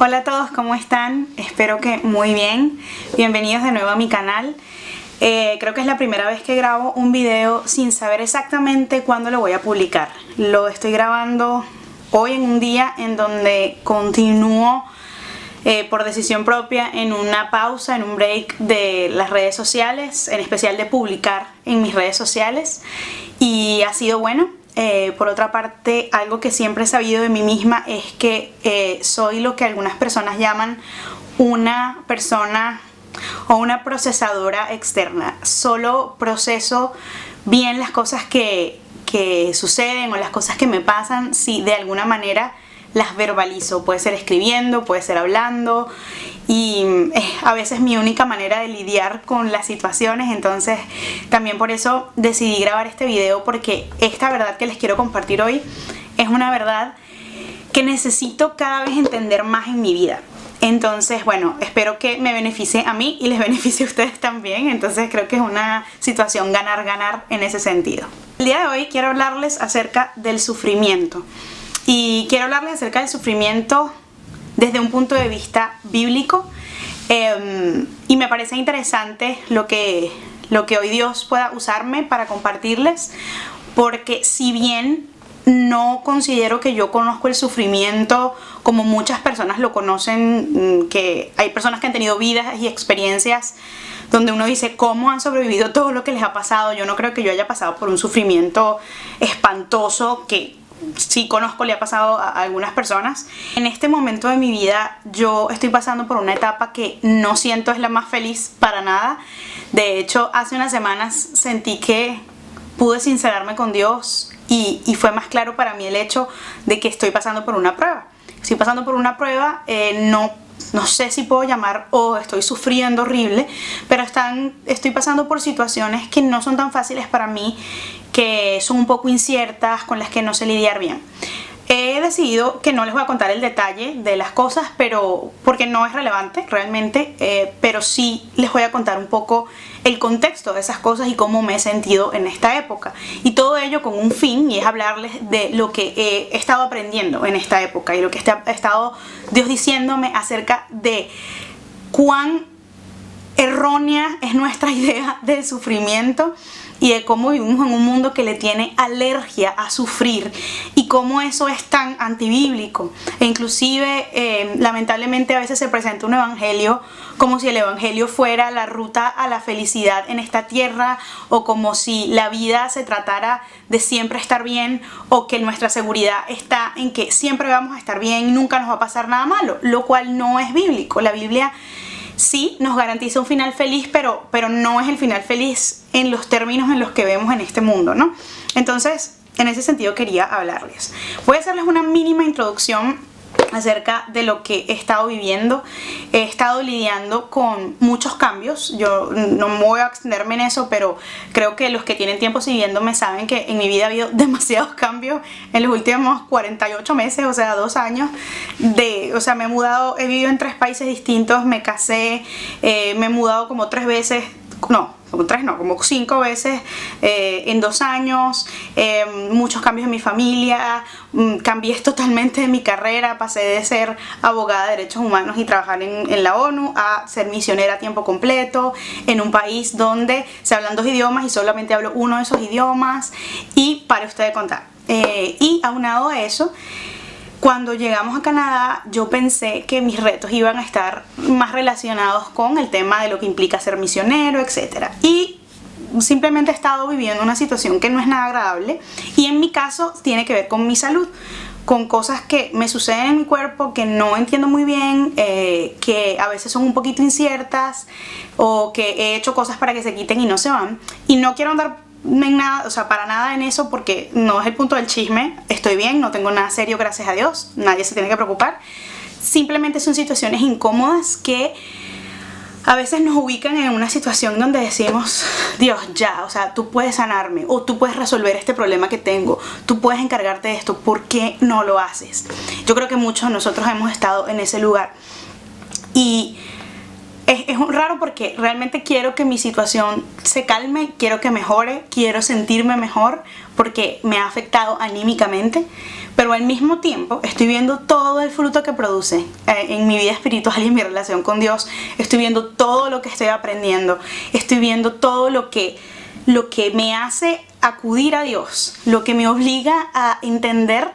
Hola a todos, ¿cómo están? Espero que muy bien. Bienvenidos de nuevo a mi canal. Creo que es la primera vez que grabo un video sin saber exactamente cuándo lo voy a publicar. Lo estoy grabando hoy en un día en donde continúo por decisión propia en una pausa, en un break de las redes sociales, en especial de publicar en mis redes sociales, y ha sido bueno. Por otra parte, algo que siempre he sabido de mí misma es que soy lo que algunas personas llaman una persona o una procesadora externa. Solo proceso bien las cosas que suceden o las cosas que me pasan si de alguna manera las verbalizo. Puede ser escribiendo, puede ser hablando, y es a veces mi única manera de lidiar con las situaciones. Entonces también por eso decidí grabar este video, porque esta verdad que les quiero compartir hoy es una verdad que necesito cada vez entender más en mi vida. Entonces, bueno, espero que me beneficie a mí y les beneficie a ustedes también. Entonces creo que es una situación ganar-ganar en ese sentido. El día de hoy quiero hablarles acerca del sufrimiento. Y quiero hablarles acerca del sufrimiento desde un punto de vista bíblico. Y me parece interesante lo que hoy Dios pueda usarme para compartirles. Porque si bien no considero que yo conozco el sufrimiento como muchas personas lo conocen, que hay personas que han tenido vidas y experiencias donde uno dice cómo han sobrevivido todo lo que les ha pasado. Yo no creo que yo haya pasado por un sufrimiento espantoso que sí conozco, le ha pasado a algunas personas. En este momento de mi vida yo estoy pasando por una etapa que no siento es la más feliz para nada. De hecho, hace unas semanas sentí que pude sincerarme con Dios y fue más claro para mí el hecho de que estoy pasando por una prueba. Estoy pasando por una prueba, no sé si puedo llamar estoy sufriendo horrible, pero estoy pasando por situaciones que no son tan fáciles para mí, que son un poco inciertas, con las que no sé lidiar bien. He decidido que no les voy a contar el detalle de las cosas, pero porque no es relevante realmente, pero sí les voy a contar un poco el contexto de esas cosas y cómo me he sentido en esta época. Y todo ello con un fin, y es hablarles de lo que he estado aprendiendo en esta época y lo que ha estado Dios diciéndome acerca de cuán errónea es nuestra idea del sufrimiento y de cómo vivimos en un mundo que le tiene alergia a sufrir, y cómo eso es tan antibíblico. E inclusive lamentablemente a veces se presenta un evangelio como si el evangelio fuera la ruta a la felicidad en esta tierra, o como si la vida se tratara de siempre estar bien, o que nuestra seguridad está en que siempre vamos a estar bien, nunca nos va a pasar nada malo, lo cual no es bíblico. La Biblia sí nos garantiza un final feliz, pero no es el final feliz en los términos en los que vemos en este mundo, ¿no? Entonces, en ese sentido quería hablarles. Voy a hacerles una mínima introducción acerca de lo que he estado viviendo. He estado lidiando con muchos cambios. Yo no me voy a extenderme en eso, pero creo que los que tienen tiempo siguiéndome saben que en mi vida ha habido demasiados cambios en los últimos 48 meses, o sea, 2 años. Me he mudado, he vivido en 3 países distintos, me casé, me he mudado como 3 veces, como 5 veces en 2 años, muchos cambios en mi familia, cambié totalmente de mi carrera, pasé de ser abogada de derechos humanos y trabajar en la ONU a ser misionera a tiempo completo en un país donde se hablan 2 idiomas y solamente hablo uno de esos idiomas, y para ustedes contar. Y aunado a eso, cuando llegamos a Canadá, yo pensé que mis retos iban a estar más relacionados con el tema de lo que implica ser misionero, etc. Y simplemente he estado viviendo una situación que no es nada agradable, y en mi caso tiene que ver con mi salud, con cosas que me suceden en mi cuerpo que no entiendo muy bien, que a veces son un poquito inciertas, o que he hecho cosas para que se quiten y no se van. Y no quiero andar en nada, para nada en eso, porque no es el punto del chisme. Estoy bien, no tengo nada serio, gracias a Dios, nadie se tiene que preocupar. Simplemente son situaciones incómodas que a veces nos ubican en una situación donde decimos, Dios, ya, tú puedes sanarme, o tú puedes resolver este problema que tengo, tú puedes encargarte de esto, ¿por qué no lo haces? Yo creo que muchos de nosotros hemos estado en ese lugar, y es raro porque realmente quiero que mi situación se calme, quiero que mejore, quiero sentirme mejor, porque me ha afectado anímicamente, pero al mismo tiempo estoy viendo todo el fruto que produce en mi vida espiritual y en mi relación con Dios. Estoy viendo todo lo que estoy aprendiendo, estoy viendo todo lo que me hace acudir a Dios, lo que me obliga a entender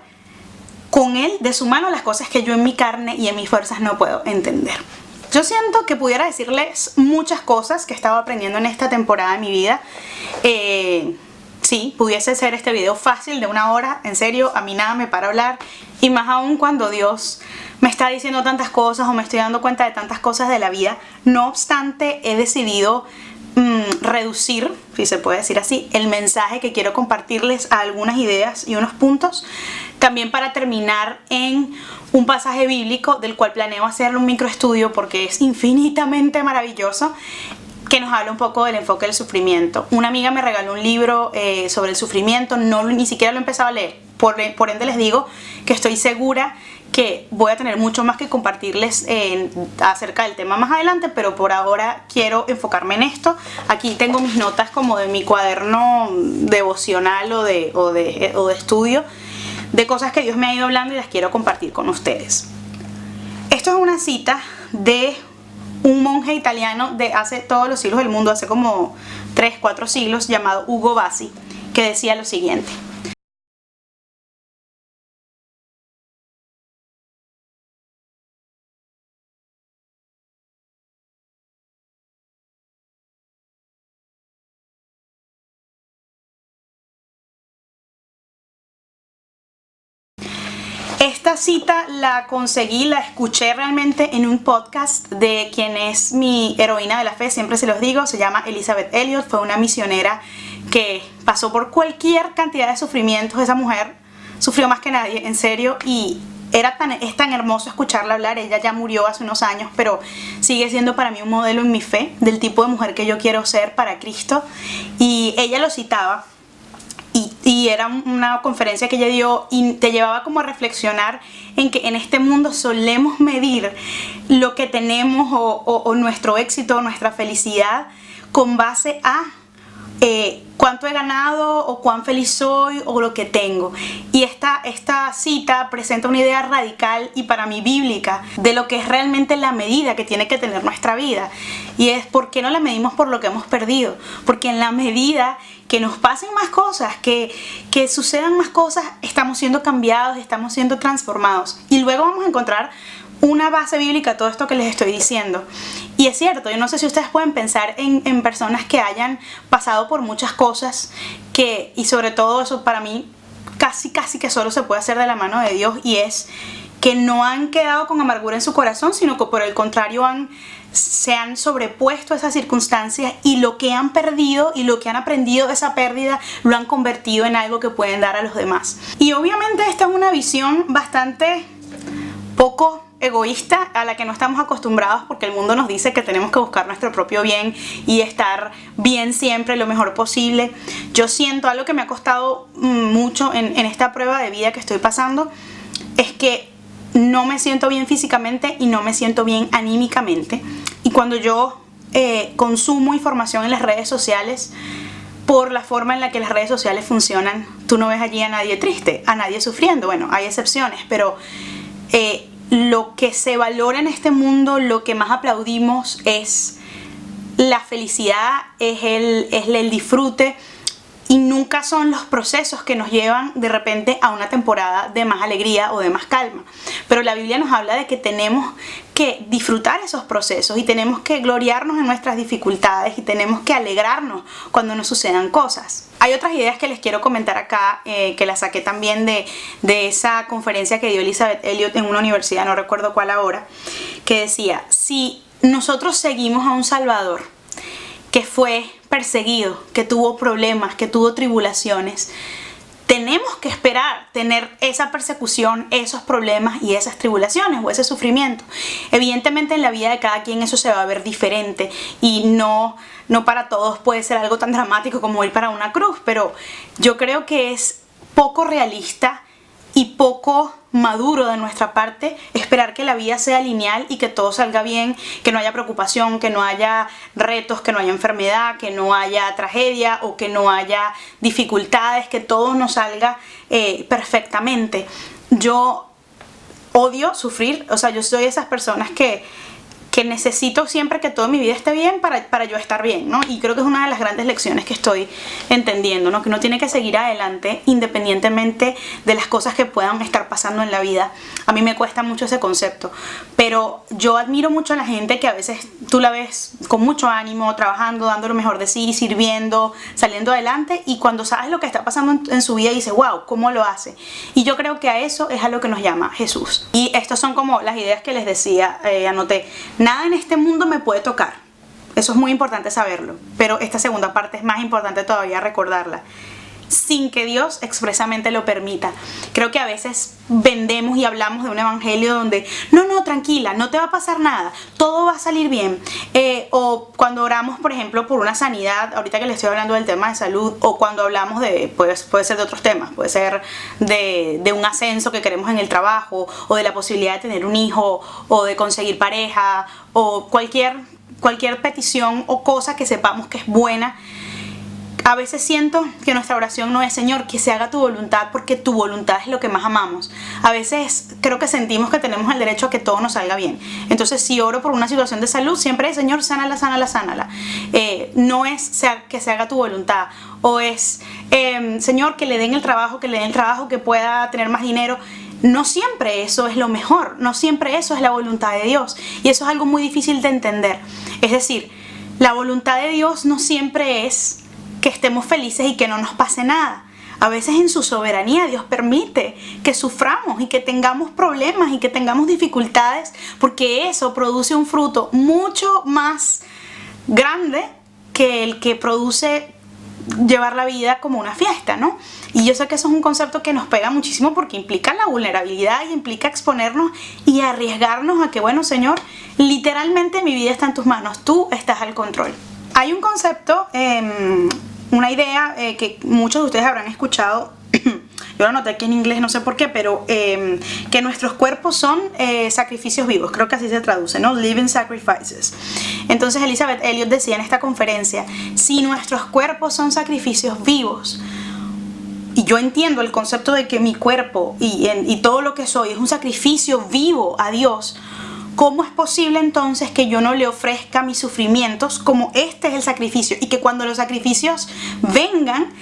con Él de su mano las cosas que yo en mi carne y en mis fuerzas no puedo entender. Yo siento que pudiera decirles muchas cosas que he estado aprendiendo en esta temporada de mi vida. Sí, pudiese ser este video fácil de 1 hora, en serio, a mí nada me para hablar, y más aún cuando Dios me está diciendo tantas cosas o me estoy dando cuenta de tantas cosas de la vida. No obstante, he decidido reducir, si se puede decir así, el mensaje que quiero compartirles a algunas ideas y unos puntos, también para terminar en un pasaje bíblico del cual planeo hacerle un microestudio porque es infinitamente maravilloso, que nos habla un poco del enfoque del sufrimiento. Una amiga me regaló un libro sobre el sufrimiento, ni siquiera lo he empezado a leer, por ende les digo que estoy segura que voy a tener mucho más que compartirles acerca del tema más adelante, pero por ahora quiero enfocarme en esto. Aquí tengo mis notas como de mi cuaderno devocional o de estudio, de cosas que Dios me ha ido hablando y las quiero compartir con ustedes. Esto es una cita de un monje italiano de hace todos los siglos del mundo, hace como 3-4 siglos, llamado Ugo Bassi, que decía lo siguiente: esta cita la conseguí, la escuché realmente en un podcast de quien es mi heroína de la fe, siempre se los digo, se llama Elisabeth Elliot. Fue una misionera que pasó por cualquier cantidad de sufrimientos. Esa mujer sufrió más que nadie, en serio, y es tan hermoso escucharla hablar. Ella ya murió hace unos años, pero sigue siendo para mí un modelo en mi fe, del tipo de mujer que yo quiero ser para Cristo. Y ella lo citaba, y era una conferencia que ella dio y te llevaba como a reflexionar en que en este mundo solemos medir lo que tenemos o nuestro éxito, nuestra felicidad con base a cuánto he ganado o cuán feliz soy o lo que tengo. Y esta cita presenta una idea radical y para mí bíblica de lo que es realmente la medida que tiene que tener nuestra vida, y es: ¿por qué no la medimos por lo que hemos perdido? Porque en la medida que nos pasen más cosas, que sucedan más cosas, estamos siendo cambiados, estamos siendo transformados, y luego vamos a encontrar una base bíblica a todo esto que les estoy diciendo. Y es cierto, yo no sé si ustedes pueden pensar en personas que hayan pasado por muchas cosas, y sobre todo eso para mí casi que solo se puede hacer de la mano de Dios, y es que no han quedado con amargura en su corazón, sino que por el contrario se han sobrepuesto a esas circunstancias, y lo que han perdido y lo que han aprendido de esa pérdida lo han convertido en algo que pueden dar a los demás. Y obviamente esta es una visión bastante poco egoísta, a la que no estamos acostumbrados, porque el mundo nos dice que tenemos que buscar nuestro propio bien y estar bien siempre, lo mejor posible. Yo siento algo que me ha costado mucho en esta prueba de vida que estoy pasando, es que no me siento bien físicamente y no me siento bien anímicamente. Y cuando yo consumo información en las redes sociales, por la forma en la que las redes sociales funcionan, tú no ves allí a nadie triste, a nadie sufriendo. Bueno, hay excepciones, pero lo que se valora en este mundo, lo que más aplaudimos es la felicidad, es el disfrute, y nunca son los procesos que nos llevan de repente a una temporada de más alegría o de más calma. Pero la Biblia nos habla de que tenemos que disfrutar esos procesos y tenemos que gloriarnos en nuestras dificultades y tenemos que alegrarnos cuando nos sucedan cosas. Hay otras ideas que les quiero comentar acá, que las saqué también de esa conferencia que dio Elisabeth Elliot en una universidad, no recuerdo cuál ahora, que decía: si nosotros seguimos a un Salvador que fue perseguido, que tuvo problemas, que tuvo tribulaciones, tenemos que esperar tener esa persecución, esos problemas y esas tribulaciones o ese sufrimiento. Evidentemente en la vida de cada quien eso se va a ver diferente, y no para todos puede ser algo tan dramático como ir para una cruz, pero yo creo que es poco realista y poco maduro de nuestra parte esperar que la vida sea lineal y que todo salga bien, que no haya preocupación, que no haya retos, que no haya enfermedad, que no haya tragedia o que no haya dificultades, que todo nos salga perfectamente. Yo odio sufrir, o sea, yo soy de esas personas que necesito siempre que toda mi vida esté bien para yo estar bien, ¿no? Y creo que es una de las grandes lecciones que estoy entendiendo, ¿no? Que uno tiene que seguir adelante independientemente de las cosas que puedan estar pasando en la vida. A mí me cuesta mucho ese concepto, pero yo admiro mucho a la gente que a veces tú la ves con mucho ánimo, trabajando, dando lo mejor de sí, sirviendo, saliendo adelante, y cuando sabes lo que está pasando en su vida dices, wow, ¿cómo lo hace? Y yo creo que a eso es a lo que nos llama Jesús. Y estas son como las ideas que les decía, anoté. Nada en este mundo me puede tocar. Eso es muy importante saberlo. Pero esta segunda parte es más importante todavía recordarla. Sin que Dios expresamente lo permita. Creo que a veces vendemos y hablamos de un evangelio donde no, tranquila, no te va a pasar nada, todo va a salir bien. O cuando oramos, por ejemplo, por una sanidad, ahorita que le estoy hablando del tema de salud, o cuando hablamos de, puede ser de otros temas, puede ser de un ascenso que queremos en el trabajo, o de la posibilidad de tener un hijo, o de conseguir pareja, o cualquier petición o cosa que sepamos que es buena. A veces siento que nuestra oración no es, Señor, que se haga tu voluntad, porque tu voluntad es lo que más amamos. A veces creo que sentimos que tenemos el derecho a que todo nos salga bien. Entonces, si oro por una situación de salud, siempre es, Señor, sánala, sánala, sánala. No es que se haga tu voluntad. O es, Señor, que le den el trabajo, que pueda tener más dinero. No siempre eso es lo mejor. No siempre eso es la voluntad de Dios. Y eso es algo muy difícil de entender. Es decir, la voluntad de Dios no siempre es que estemos felices y que no nos pase nada. A veces en su soberanía Dios permite que suframos y que tengamos problemas y que tengamos dificultades, porque eso produce un fruto mucho más grande que el que produce llevar la vida como una fiesta, ¿no? Y yo sé que eso es un concepto que nos pega muchísimo porque implica la vulnerabilidad y implica exponernos y arriesgarnos a que, bueno, Señor, literalmente mi vida está en tus manos, tú estás al control. Hay un concepto, una idea que muchos de ustedes habrán escuchado, yo lo anoté aquí en inglés, no sé por qué, pero que nuestros cuerpos son sacrificios vivos, creo que así se traduce, ¿no? Living sacrifices. Entonces Elizabeth Elliot decía en esta conferencia, si nuestros cuerpos son sacrificios vivos, y yo entiendo el concepto de que mi cuerpo y todo lo que soy es un sacrificio vivo a Dios, ¿cómo es posible entonces que yo no le ofrezca mis sufrimientos como este es el sacrificio? Y que cuando los sacrificios vengan,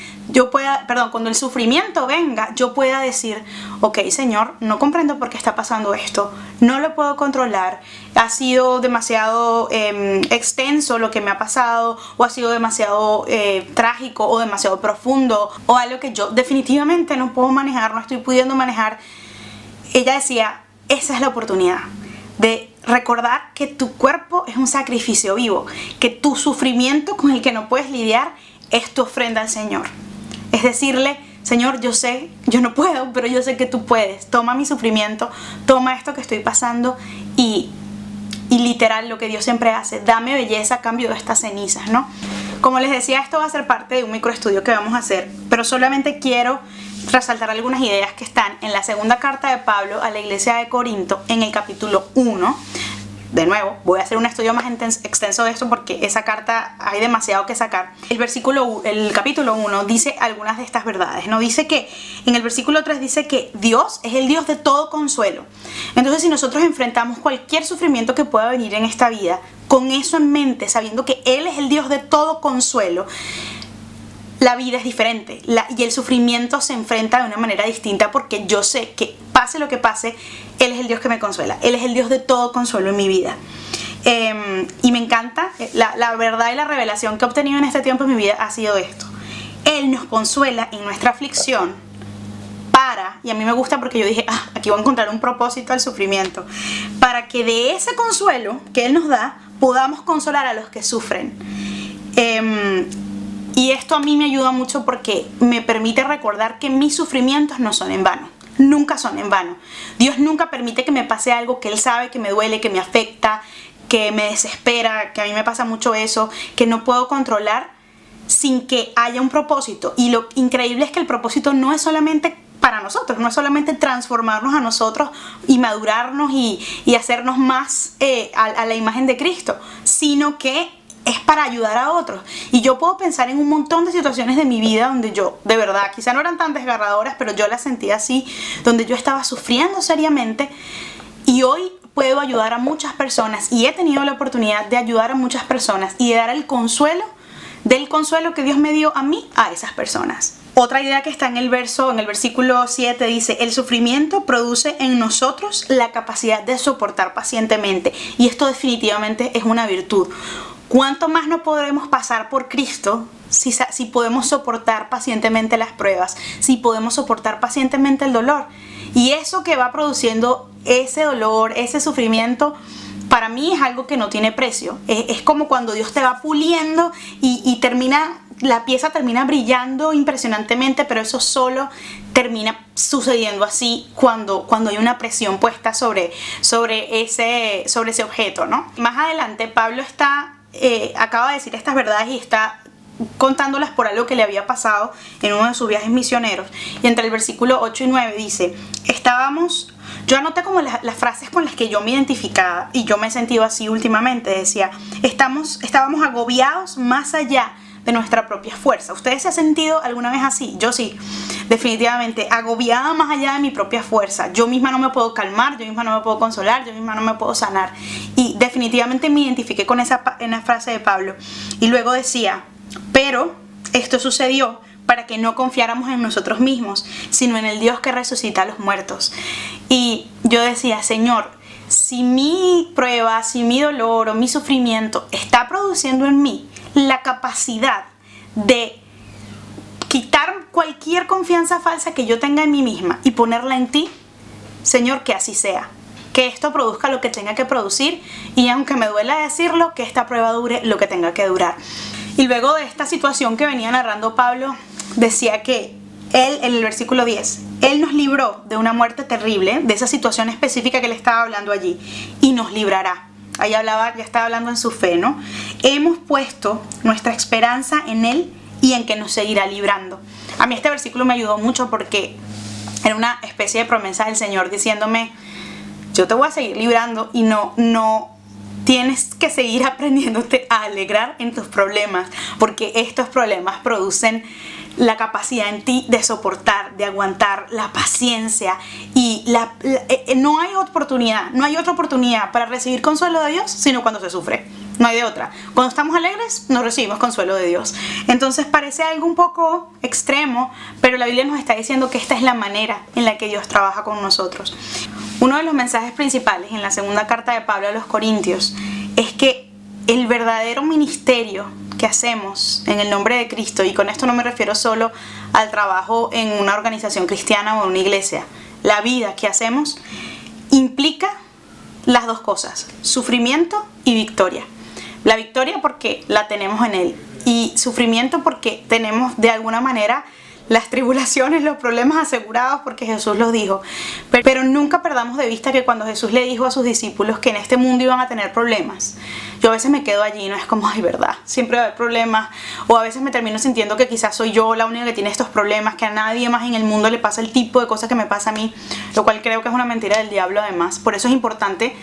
cuando el sufrimiento venga, yo pueda decir, ok, Señor, no comprendo por qué está pasando esto, no lo puedo controlar, ha sido demasiado extenso lo que me ha pasado, o ha sido demasiado trágico, o demasiado profundo, o algo que yo definitivamente no puedo manejar, no estoy pudiendo manejar. Ella decía, esa es la oportunidad de recordar que tu cuerpo es un sacrificio vivo, que tu sufrimiento con el que no puedes lidiar es tu ofrenda al Señor. Es decirle, Señor, yo sé, yo no puedo, pero yo sé que tú puedes. Toma mi sufrimiento, toma esto que estoy pasando y literal lo que Dios siempre hace, dame belleza a cambio de estas cenizas, ¿no? Como les decía, esto va a ser parte de un microestudio que vamos a hacer, pero solamente quiero resaltar algunas ideas que están en la segunda carta de Pablo a la iglesia de Corinto en el capítulo 1. De nuevo, voy a hacer un estudio más extenso de esto porque esa carta hay demasiado que sacar. El capítulo 1 dice algunas de estas verdades, ¿no? Dice que en el versículo 3 dice que Dios es el Dios de todo consuelo. Entonces, si nosotros enfrentamos cualquier sufrimiento que pueda venir en esta vida, con eso en mente, sabiendo que Él es el Dios de todo consuelo, la vida es diferente y el sufrimiento se enfrenta de una manera distinta porque yo sé que pase lo que pase, Él es el Dios que me consuela, Él es el Dios de todo consuelo en mi vida. Y me encanta, la verdad y la revelación que he obtenido en este tiempo en mi vida ha sido esto. Él nos consuela en nuestra aflicción y a mí me gusta porque yo dije, aquí voy a encontrar un propósito al sufrimiento, para que de ese consuelo que Él nos da, podamos consolar a los que sufren. Y esto a mí me ayuda mucho porque me permite recordar que mis sufrimientos no son en vano. Nunca son en vano. Dios nunca permite que me pase algo que Él sabe que me duele, que me afecta, que me desespera, que a mí me pasa mucho eso, que no puedo controlar sin que haya un propósito. Y lo increíble es que el propósito no es solamente para nosotros, no es solamente transformarnos a nosotros y madurarnos y hacernos más a la imagen de Cristo, sino que es para ayudar a otros. Y yo puedo pensar en un montón de situaciones de mi vida donde yo, de verdad, quizá no eran tan desgarradoras, pero yo las sentía así, donde yo estaba sufriendo seriamente, y hoy puedo ayudar a muchas personas, y he tenido la oportunidad de ayudar a muchas personas y de dar el consuelo, del consuelo que Dios me dio a mí, a esas personas. Otra idea que está en el versículo 7 dice: el sufrimiento produce en nosotros la capacidad de soportar pacientemente, y esto definitivamente es una virtud. ¿Cuánto más no podremos pasar por Cristo si podemos soportar pacientemente las pruebas, si podemos soportar pacientemente el dolor? Y eso que va produciendo ese dolor, ese sufrimiento, para mí es algo que no tiene precio. Es como cuando Dios te va puliendo y la pieza termina brillando impresionantemente, pero eso solo termina sucediendo así cuando hay una presión puesta sobre ese objeto, ¿no? Más adelante Pablo acaba de decir estas verdades y está contándolas por algo que le había pasado en uno de sus viajes misioneros. Y entre el versículo 8 y 9 dice: yo anoté como las frases con las que yo me identificaba, y yo me he sentido así últimamente. Decía: estábamos agobiados más allá de nuestra propia fuerza. ¿Ustedes se han sentido alguna vez así? Yo sí, definitivamente, agobiada más allá de mi propia fuerza. Yo misma no me puedo calmar, yo misma no me puedo consolar, yo misma no me puedo sanar. Y definitivamente me identifiqué con esa frase de Pablo. Y luego decía: pero esto sucedió para que no confiáramos en nosotros mismos, sino en el Dios que resucita a los muertos. Y yo decía: Señor, si mi prueba, si mi dolor o mi sufrimiento está produciendo en mí la capacidad de quitar cualquier confianza falsa que yo tenga en mí misma y ponerla en ti, Señor, que así sea. Que esto produzca lo que tenga que producir, y aunque me duela decirlo, que esta prueba dure lo que tenga que durar. Y luego de esta situación que venía narrando Pablo, decía que Él, en el versículo 10, Él nos libró de una muerte terrible, de esa situación específica que le estaba hablando allí, y nos librará. Ahí ya estaba hablando en su fe, ¿no? Hemos puesto nuestra esperanza en Él y en que nos seguirá librando. A mí este versículo me ayudó mucho porque era una especie de promesa del Señor diciéndome: yo te voy a seguir librando, y no tienes que seguir aprendiéndote a alegrar en tus problemas, porque estos problemas producen la capacidad en ti de soportar, de aguantar, la paciencia, y no hay otra oportunidad para recibir consuelo de Dios sino cuando se sufre. No hay de otra. Cuando estamos alegres no recibimos consuelo de Dios. Entonces parece algo un poco extremo, pero la Biblia nos está diciendo que esta es la manera en la que Dios trabaja con nosotros. Uno de los mensajes principales en la segunda carta de Pablo a los Corintios es que el verdadero ministerio que hacemos en el nombre de Cristo, y con esto no me refiero solo al trabajo en una organización cristiana o en una iglesia, la vida que hacemos implica las dos cosas: sufrimiento y victoria. La victoria porque la tenemos en Él, y sufrimiento porque tenemos de alguna manera las tribulaciones, los problemas asegurados, porque Jesús los dijo. Pero nunca perdamos de vista que cuando Jesús le dijo a sus discípulos que en este mundo iban a tener problemas, yo a veces me quedo allí, no es como: ay, verdad, siempre va a haber problemas. O a veces me termino sintiendo que quizás soy yo la única que tiene estos problemas, que a nadie más en el mundo le pasa el tipo de cosas que me pasa a mí, lo cual creo que es una mentira del diablo además. Por eso es importante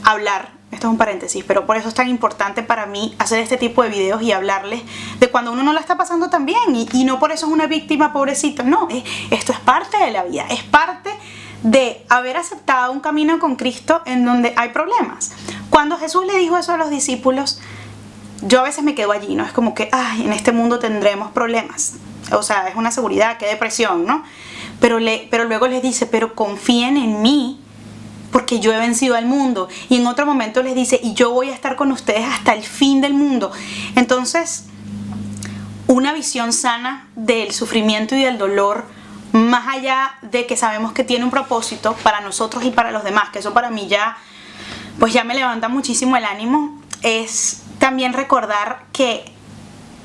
hablar. Esto es un paréntesis, pero por eso es tan importante para mí hacer este tipo de videos y hablarles de cuando uno no la está pasando tan bien, y no por eso es una víctima, pobrecito. No, esto es parte de la vida, es parte de haber aceptado un camino con Cristo en donde hay problemas. Cuando Jesús le dijo eso a los discípulos, yo a veces me quedo allí, ¿no? Es como que: ay, en este mundo tendremos problemas. O sea, es una seguridad, qué depresión, ¿no? Pero luego les dice: pero confíen en mí, porque yo he vencido al mundo. Y en otro momento les dice: y yo voy a estar con ustedes hasta el fin del mundo. Entonces, una visión sana del sufrimiento y del dolor, más allá de que sabemos que tiene un propósito para nosotros y para los demás, que eso para mí ya me levanta muchísimo el ánimo, es también recordar que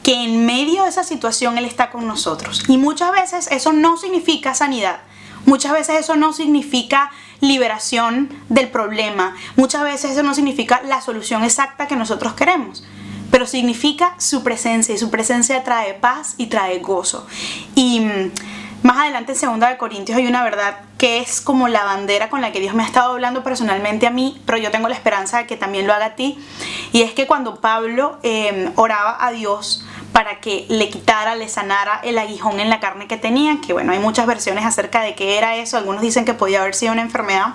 en medio de esa situación Él está con nosotros. Y muchas veces eso no significa sanidad. Muchas veces eso no significa liberación del problema. Muchas veces eso no significa la solución exacta que nosotros queremos. Pero significa su presencia, y su presencia trae paz y trae gozo. Y Más adelante en 2 de Corintios hay una verdad que es como la bandera con la que Dios me ha estado hablando personalmente a mí, pero yo tengo la esperanza de que también lo haga a ti. Y es que cuando Pablo oraba a Dios para que le quitara, le sanara el aguijón en la carne que tenía, que bueno, hay muchas versiones acerca de qué era eso. Algunos dicen que podía haber sido una enfermedad.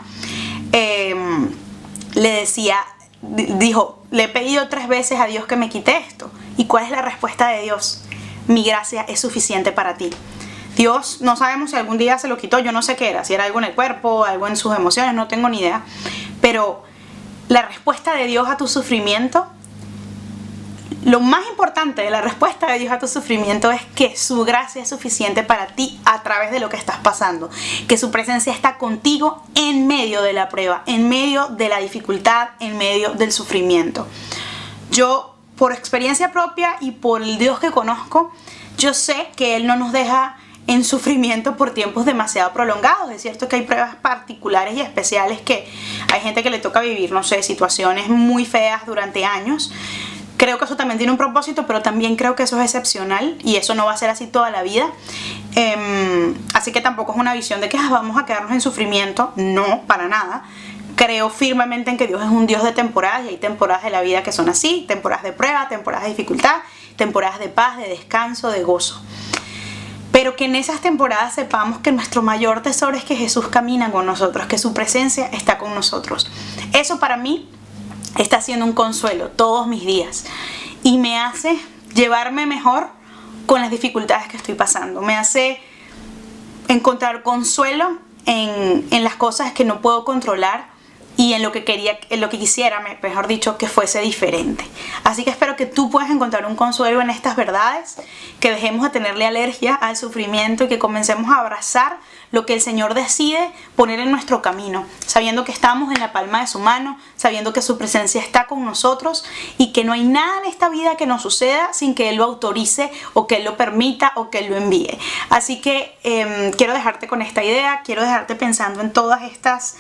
Dijo, le he pedido 3 veces a Dios que me quite esto. ¿Y cuál es la respuesta de Dios? Mi gracia es suficiente para ti. Dios, no sabemos si algún día se lo quitó, yo no sé qué era, si era algo en el cuerpo, algo en sus emociones, no tengo ni idea. Pero la respuesta de Dios a tu sufrimiento, lo más importante de la respuesta de Dios a tu sufrimiento es que su gracia es suficiente para ti a través de lo que estás pasando. Que su presencia está contigo en medio de la prueba, en medio de la dificultad, en medio del sufrimiento. Yo, por experiencia propia y por el Dios que conozco, yo sé que Él no nos deja en sufrimiento por tiempos demasiado prolongados. Es cierto que hay pruebas particulares y especiales que hay gente que le toca vivir, no sé, situaciones muy feas durante años. Creo que eso también tiene un propósito, pero también creo que eso es excepcional y eso no va a ser así toda la vida. Así que tampoco es una visión de que vamos a quedarnos en sufrimiento. No, para nada. Creo firmemente en que Dios es un Dios de temporadas y hay temporadas de la vida que son así, temporadas de prueba, temporadas de dificultad, temporadas de paz, de descanso, de gozo. Pero que en esas temporadas sepamos que nuestro mayor tesoro es que Jesús camina con nosotros, que su presencia está con nosotros. Eso para mí está siendo un consuelo todos mis días y me hace llevarme mejor con las dificultades que estoy pasando. Me hace encontrar consuelo en las cosas que no puedo controlar y en lo que quisiera, mejor dicho, que fuese diferente. Así que espero que tú puedas encontrar un consuelo en estas verdades, que dejemos de tenerle alergia al sufrimiento y que comencemos a abrazar lo que el Señor decide poner en nuestro camino, sabiendo que estamos en la palma de su mano, sabiendo que su presencia está con nosotros y que no hay nada en esta vida que nos suceda sin que Él lo autorice o que Él lo permita o que Él lo envíe. Así que quiero dejarte con esta idea, quiero dejarte pensando en todas estas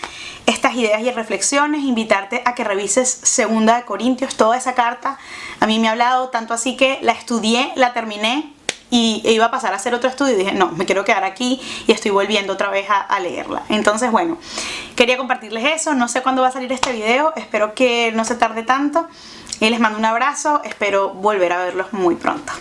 ideas y reflexiones, invitarte a que revises 2 de Corintios, toda esa carta. A mí me ha hablado tanto así que la estudié, la terminé y iba a pasar a hacer otro estudio y dije, no, me quiero quedar aquí y estoy volviendo otra vez a leerla. Entonces, bueno, quería compartirles eso. No sé cuándo va a salir este video, espero que no se tarde tanto y les mando un abrazo, espero volver a verlos muy pronto.